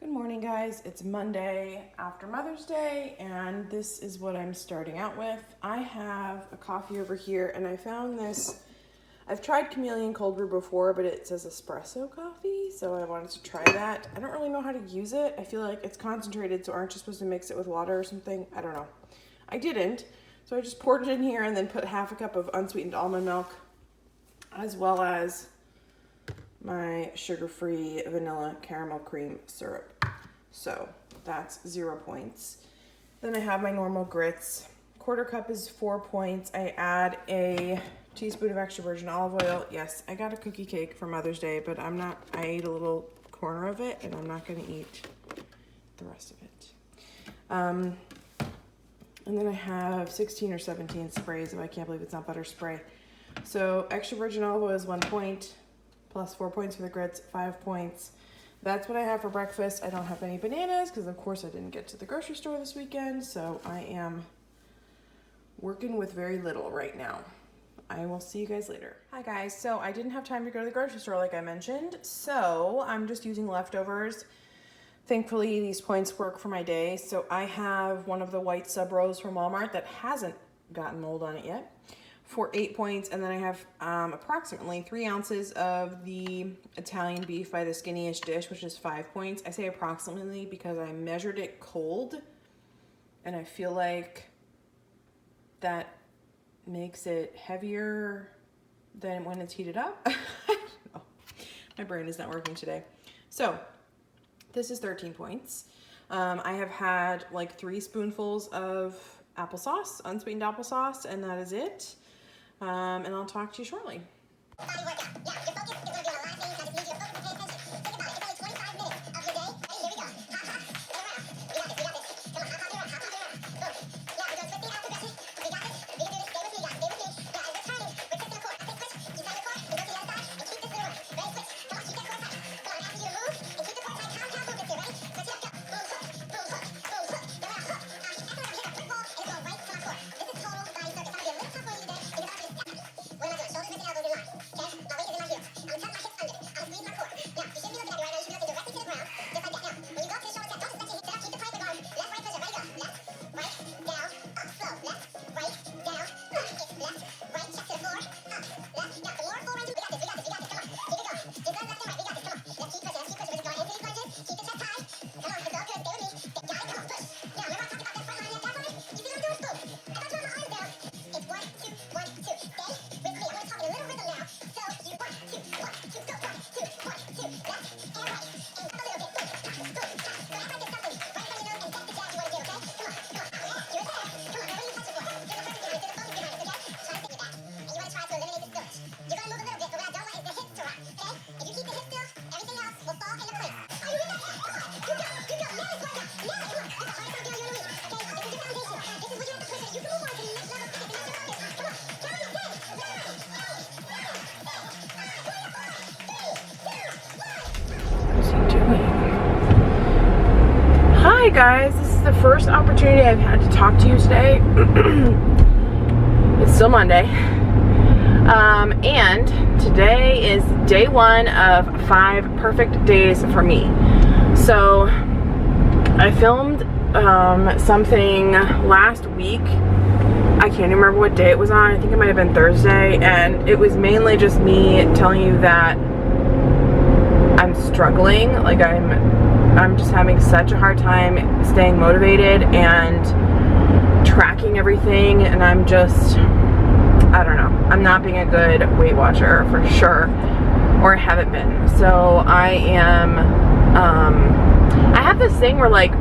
Good morning, guys. It's Monday after Mother's Day, and this is what I'm starting out with. I have a coffee over here, and I found this. I've tried Chameleon cold brew before, but it says espresso coffee, so I wanted to try that. I don't really know how to use it. I feel like it's concentrated, so aren't you supposed to mix it with water or something? I don't know. I didn't, so I just poured it in here and then put half a cup of unsweetened almond milk, as well as my sugar-free vanilla caramel cream syrup. So that's 0 points. Then I have my normal grits. Quarter cup is 4 points. I add a teaspoon of extra virgin olive oil. Yes, I got a cookie cake for Mother's Day, but I ate a little corner of it and I'm not gonna eat the rest of it. And then I have 16 or 17 sprays, and I can't believe it's not butter spray. So extra virgin olive oil is 1 point. Plus 4 points for the grits, 5 points. That's what I have for breakfast. I don't have any bananas because, of course, I didn't get to the grocery store this weekend. So I am working with very little right now. I will see you guys later. Hi, guys. So I didn't have time to go to the grocery store like I mentioned. So I'm just using leftovers. Thankfully, these points work for my day. So I have one of the white sub rows from Walmart that hasn't gotten mold on it yet, for 8 points. And then I have approximately 3 ounces of the Italian beef by the Skinniest Dish, which is 5 points. I say approximately because I measured it cold, and I feel like that makes it heavier than when it's heated up. I don't know. My brain is not working today. So this is 13 points. I have had like 3 spoonfuls of applesauce, unsweetened applesauce, and that is it. And I'll talk to you shortly. Hi guys, this is the first opportunity I've had to talk to you today. It's still Monday. And today is day 1 of 5 perfect days for me. So I filmed something last week. I can't even remember what day it was on. I think it might have been Thursday, and it was mainly just me telling you that I'm struggling. Like I'm just having such a hard time staying motivated and tracking everything, and I don't know, I'm not being a good Weight Watcher for sure, or haven't been. So I have this thing where, like,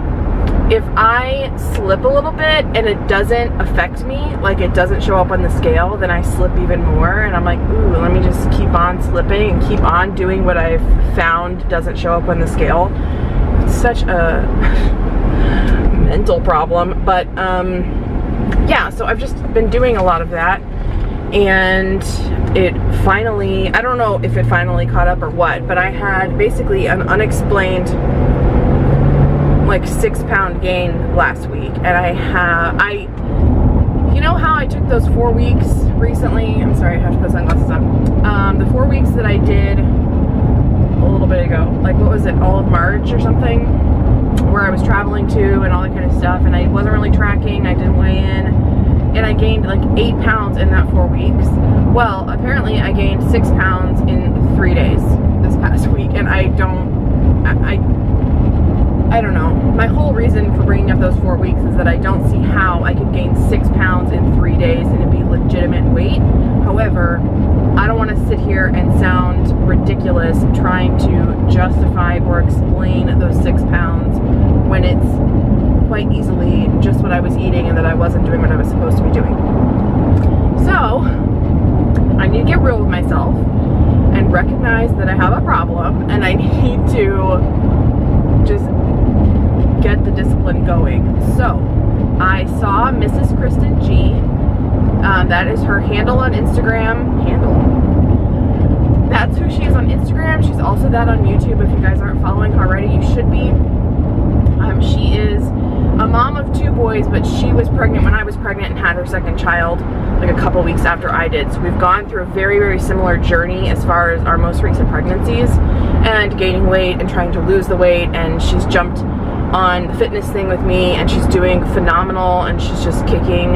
if I slip a little bit and it doesn't affect me, like it doesn't show up on the scale, then I slip even more, and I'm like, ooh, let me just keep on slipping and keep on doing what I've found doesn't show up on the scale. It's such a mental problem, but yeah, so I've just been doing a lot of that, and it finally, I don't know if it finally caught up or what, but I had basically an unexplained like 6-pound gain last week, and you know how I took those 4 weeks recently? I'm sorry, I have to put sunglasses on. The 4 weeks that I did a little bit ago, like what was it, all of March or something? where I was traveling to and all that kind of stuff, and I wasn't really tracking. I didn't weigh in, and I gained like 8 pounds in that 4 weeks. Well, apparently I gained 6 pounds in 3 days this past week, and I don't know. My whole reason for bringing up those 4 weeks is that I don't see how I could gain 6 pounds in 3 days and it be legitimate weight. However, I don't want to sit here and sound ridiculous trying to justify or explain those 6 pounds when it's quite easily just what I was eating and that I wasn't doing what I was supposed to be doing. So, I need to get real with myself and recognize that I have a problem, and I need to just get the discipline going. So, I saw Mrs. Kristen G. That is her handle on Instagram. That's who she is on Instagram. She's also that on YouTube. If you guys aren't following her already, you should be. She is a mom of 2 boys, but she was pregnant when I was pregnant and had her second child like a couple weeks after I did. So we've gone through a very, very similar journey as far as our most recent pregnancies and gaining weight and trying to lose the weight, and she's jumped on the fitness thing with me and she's doing phenomenal, and she's just kicking,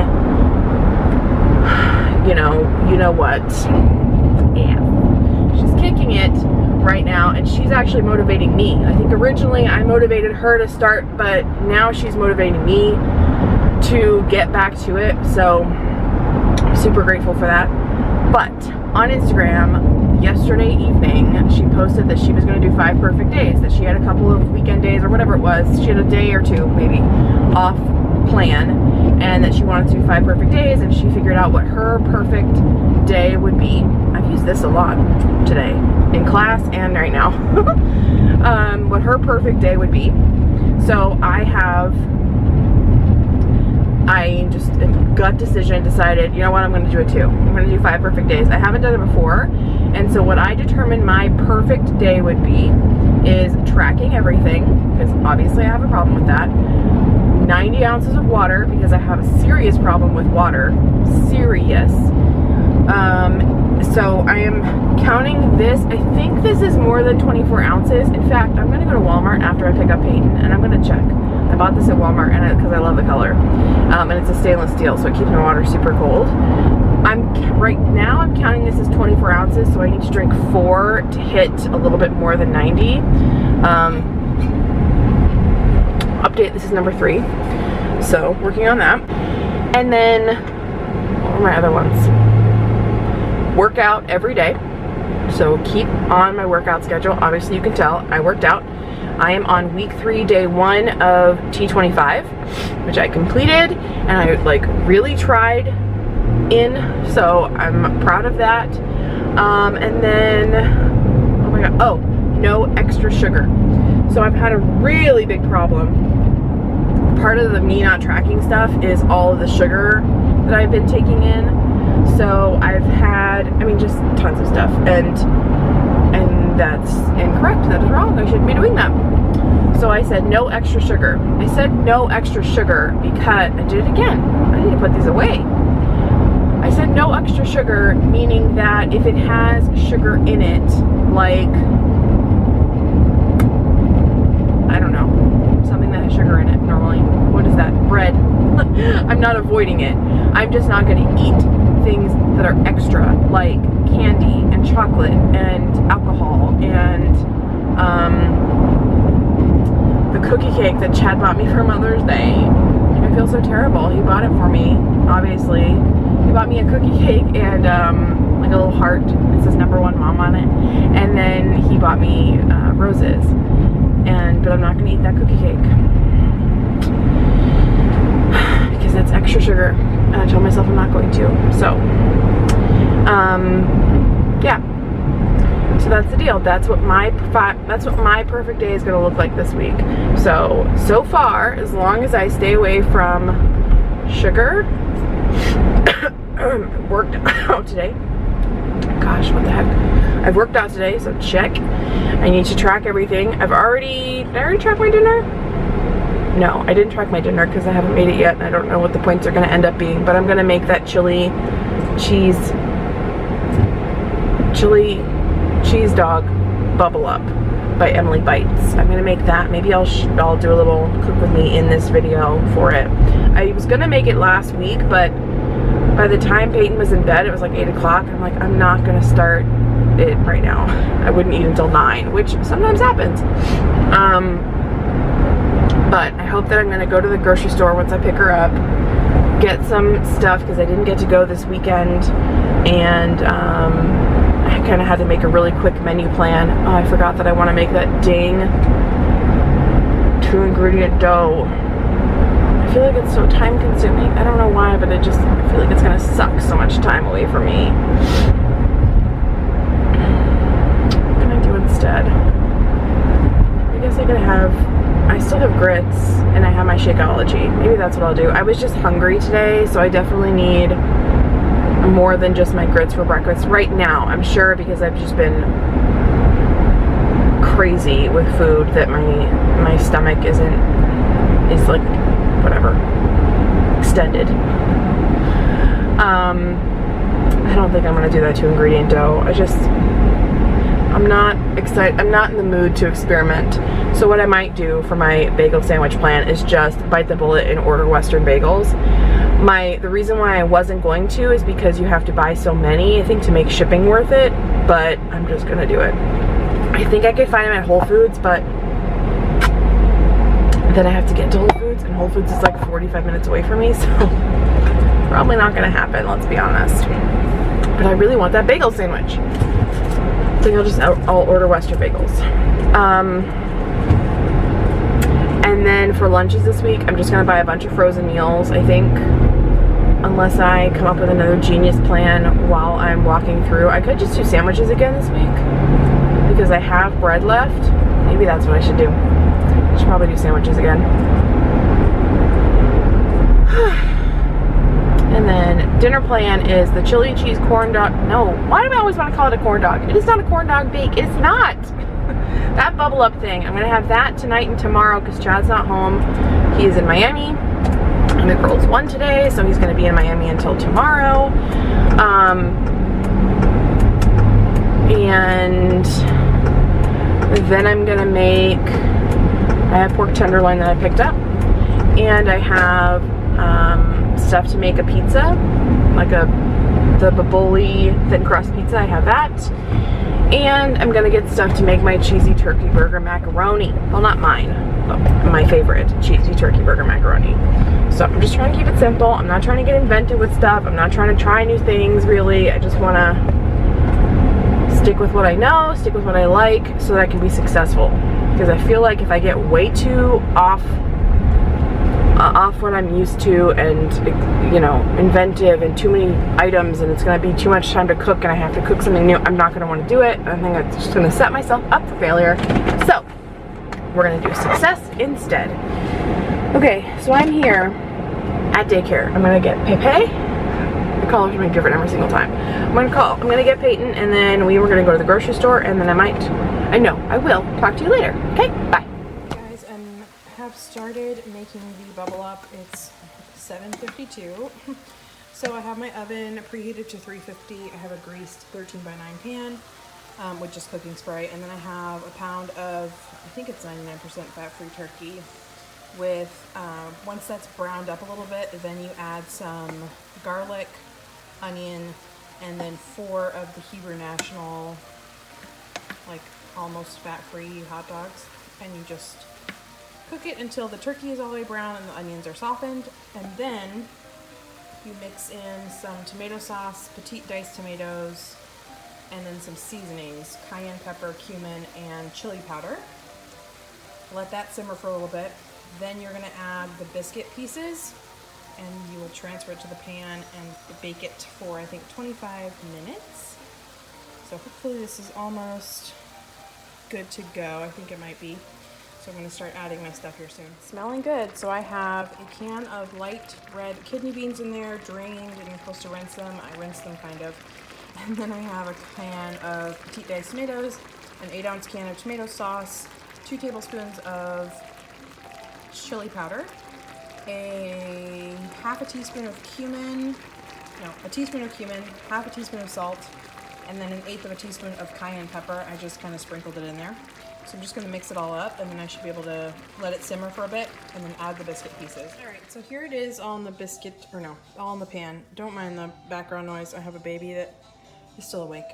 you know what, yeah, she's kicking it right now, and she's actually motivating me. I think originally I motivated her to start, but now she's motivating me to get back to it, so I'm super grateful for that. But on Instagram yesterday evening, she posted that she was going to do 5 perfect days, that she had a couple of weekend days or whatever it was, she had a day or 2 maybe off plan, and that she wanted to do 5 perfect days, and she figured out what her perfect day would be. I've used this a lot today in class and right now. What her perfect day would be. So I just in gut decision decided, you know what, I'm going to do it too. I'm going to do 5 perfect days. I haven't done it before, and so what I determined my perfect day would be is tracking everything, because obviously I have a problem with that. 90 ounces of water, because I have a serious problem with water. Serious. So I am counting this. I think this is more than 24 ounces. In fact, I'm going to go to Walmart after I pick up Peyton, and I'm going to check. I bought this at Walmart because I love the color. And it's a stainless steel, so it keeps my water super cold. Right now I'm counting this as 24 ounces, so I need to drink 4 to hit a little bit more than 90. Update, this is number 3. So, working on that. And then, what are my other ones? Workout every day. So, keep on my workout schedule. Obviously, you can tell I worked out. I am on week 3, day 1 of T25, which I completed, and I really tried in, so I'm proud of that. And then, oh my god, no extra sugar. So I've had a really big problem. Part of the me not tracking stuff is all of the sugar that I've been taking in. So I've had, just tons of stuff, and that's incorrect. That is wrong. I shouldn't be doing that. So I said no extra sugar. I said no extra sugar because I did it again. I need to put these away. I said no extra sugar, meaning that if it has sugar in it, like, I don't know, something that has sugar in it normally. What is that? Bread. I'm not avoiding it. I'm just not going to eat things that are extra, like candy and chocolate and alcohol and the cookie cake that Chad bought me for Mother's Day. I feel so terrible. He bought it for me, obviously. He bought me a cookie cake and like a little heart. It says #1 mom on it. And then he bought me roses. But I'm not going to eat that cookie cake because that's extra sugar, and I told myself I'm not going to. So yeah, so that's the deal. That's what my perfect day is going to look like this week. So far, as long as I stay away from sugar, worked out today. Gosh, what the heck? I've worked out today, so check. I need to track everything. did I already track my dinner? No, I didn't track my dinner because I haven't made it yet, and I don't know what the points are going to end up being, but I'm going to make that chili cheese dog bubble up. by Emily Bites. I'm gonna make that. Maybe I'll do a little cook with me in this video for it. I was gonna make it last week, but by the time Peyton was in bed, it was like 8 o'clock. I'm like, I'm not gonna start it right now. I wouldn't eat until 9, which sometimes happens. But I hope that I'm gonna go to the grocery store once I pick her up, get some stuff because I didn't get to go this weekend, and I kind of had to make a really quick menu plan. Oh, I forgot that I want to make that dang 2-ingredient dough. I feel like it's so time consuming. I don't know why, but I feel like it's gonna suck so much time away from me. What can I do instead? I guess I still have grits and I have my Shakeology. Maybe that's what I'll do. I was just hungry today, so I definitely need more than just my grits for breakfast right now. I'm sure because I've just been crazy with food that my stomach is like whatever, extended. I don't think I'm gonna do that 2-ingredient dough. I'm not excited. I'm not in the mood to experiment. So what I might do for my bagel sandwich plan is just bite the bullet and order Western bagels. The reason why I wasn't going to is because you have to buy so many, I think, to make shipping worth it, but I'm just gonna do it. I think I could find them at Whole Foods, but then I have to get to Whole Foods, and Whole Foods is like 45 minutes away from me, so probably not gonna happen, let's be honest. But I really want that bagel sandwich. I think I'll order Western bagels. And then for lunches this week, I'm just gonna buy a bunch of frozen meals, I think, unless I come up with another genius plan while I'm walking through. I could just do sandwiches again this week because I have bread left. Maybe that's what I should do. I should probably do sandwiches again. And then dinner plan is the chili cheese corn dog. No, why do I always want to call it a corn dog? It is not a corn dog bake. It's not. That bubble up thing. I'm going to have that tonight and tomorrow because Chad's not home. He is in Miami. And the girl's won today, so he's going to be in Miami until tomorrow. And then I'm going to make, I have pork tenderloin that I picked up. And I have stuff to make a pizza, like the Baboli thin crust pizza. I have that. And I'm gonna get stuff to make my cheesy turkey burger macaroni. Well, not mine, but my favorite cheesy turkey burger macaroni. So I'm just trying to keep it simple. I'm not trying to get inventive with stuff. I'm not trying to try new things, really. I just wanna stick with what I know, stick with what I like, so that I can be successful. Because I feel like if I get way too off what I'm used to, and you know, inventive and too many items, and it's gonna be too much time to cook and I have to cook something new, I'm not gonna want to do it. I think I'm just gonna set myself up for failure. So we're gonna do success instead. Okay, so I'm here at daycare. I'm gonna get Pepe. I call her different every single time. I'm gonna get Peyton, and then we were gonna go to the grocery store, and then I will talk to you later. Okay, bye. Guys, have started making the bubble up. It's 7:52. So I have my oven preheated to 350. I have a greased 13x9 pan with just cooking spray, and then I have a pound of, I think it's 99% fat-free turkey with, once that's browned up a little bit, then you add some garlic, onion, and then 4 of the Hebrew National, like almost fat-free hot dogs, and you just cook it until the turkey is all the way brown and the onions are softened, and then you mix in some tomato sauce, petite diced tomatoes, and then some seasonings, cayenne pepper, cumin, and chili powder. Let that simmer for a little bit. Then you're gonna add the biscuit pieces, and you will transfer it to the pan and bake it for, I think, 25 minutes. So hopefully this is almost good to go. I think it might be. So I'm gonna start adding my stuff here soon. Smelling good. So I have a can of light red kidney beans in there, drained, and you're supposed to rinse them. I rinsed them kind of. And then I have a can of petite diced tomatoes, an 8-ounce can of tomato sauce, 2 tablespoons of chili powder, a half a teaspoon of cumin, a teaspoon of cumin, half a teaspoon of salt, and then 1/8 of a teaspoon of cayenne pepper. I just kind of sprinkled it in there. So I'm just gonna mix it all up, and then I should be able to let it simmer for a bit and then add the biscuit pieces. All right, so here it is all in the biscuit, or no, all in the pan. Don't mind the background noise. I have a baby that is still awake.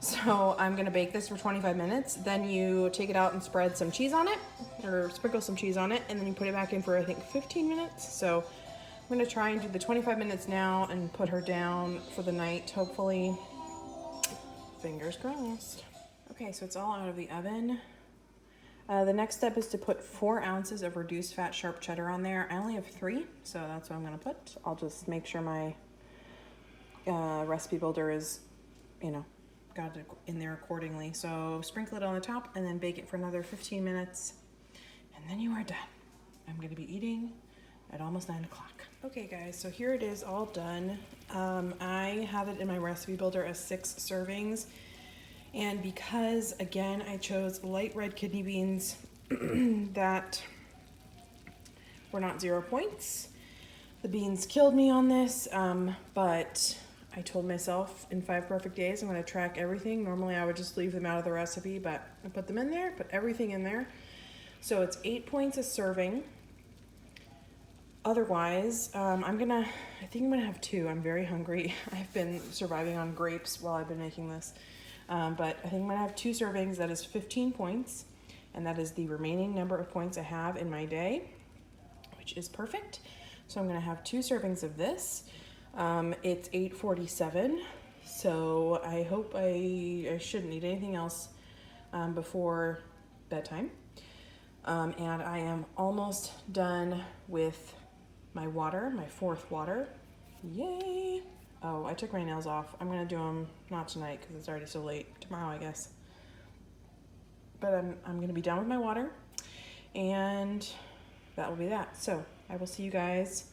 So I'm gonna bake this for 25 minutes. Then you take it out and spread some cheese on it, or sprinkle some cheese on it, and then you put it back in for I think 15 minutes. So I'm gonna try and do the 25 minutes now and put her down for the night, hopefully. Fingers crossed. Okay, so it's all out of the oven. The next step is to put 4 ounces of reduced fat sharp cheddar on there. I only have 3, so that's what I'm gonna put. I'll just make sure my recipe builder is, you know, got it in there accordingly. So sprinkle it on the top and then bake it for another 15 minutes. And then you are done. I'm gonna be eating at almost 9 o'clock. Okay guys, so here it is all done. I have it in my recipe builder as 6 servings. And because, again, I chose light red kidney beans that were not 0 points, the beans killed me on this, but I told myself in 5 perfect days I'm going to track everything. Normally I would just leave them out of the recipe, but I put them in there, put everything in there. So it's 8 points a serving. Otherwise, I think I'm gonna have 2. I'm very hungry. I've been surviving on grapes while I've been making this. But I think I'm gonna have 2 servings. That is 15 points, and that is the remaining number of points I have in my day, which is perfect. So I'm gonna have 2 servings of this. It's 8:47, so I hope I shouldn't eat anything else before bedtime. And I am almost done with my water, my 4th water. Yay! Oh, I took my nails off. I'm gonna do them not tonight because it's already so late. Tomorrow, I guess. But I'm gonna be done with my water, and that will be that. So I will see you guys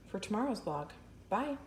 for tomorrow's vlog. Bye.